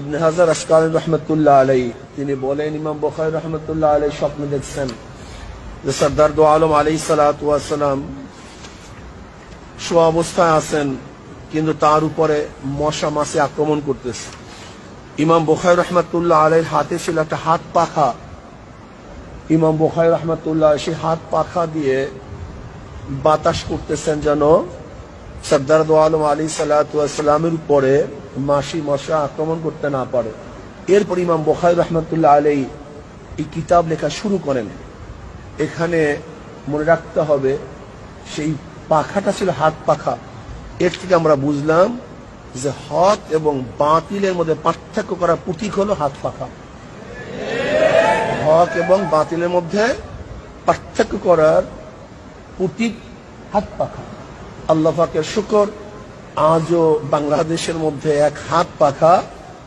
ইবনে হাজার আসকালী রহমতুল্লাহ আলাইহি তিনি বলেন, ইমাম বুখারী রহমতুল্লাহ আলাইহি স্বপ্ন দেখছেন যে সরদার দো আলম আলাইহিস সালাতু ওয়াস সালাম শোয়া অবস্থায় আছেন, কিন্তু তার উপরে মশা মাছি আক্রমণ করতেছে। ইমাম বুখারী রহমতুল্লাহ আলাইহির হাতে ছিল একটা হাত পাখা। ইমাম বুখারী রহমতুল্লাহ সেই হাত পাখা দিয়ে বাতাস করতেছেন যেন সরদার দো আলম আলাইহিস সালাতু ওয়াস সালামের উপরে মাছি মশা আক্রমণ করতে না পারে। এরপর ইমাম বুখারী রহমতুল্লাহ আলাইহি এই কিতাব লেখা শুরু করেন। এখানে মনে রাখতে হবে সেই পাখাটা ছিল হাত পাখা। এর থেকে আমরা বুঝলাম যে হক এবং বাতিলের মধ্যে পার্থক্য করার প্রতীক হলো হাত পাখা। হক এবং বাতিলের মধ্যে পার্থক্য করার প্রতীক হাত পাখা। আল্লাহ পাকের শুকর, আজও বাংলাদেশের মধ্যে এক হাত পাখা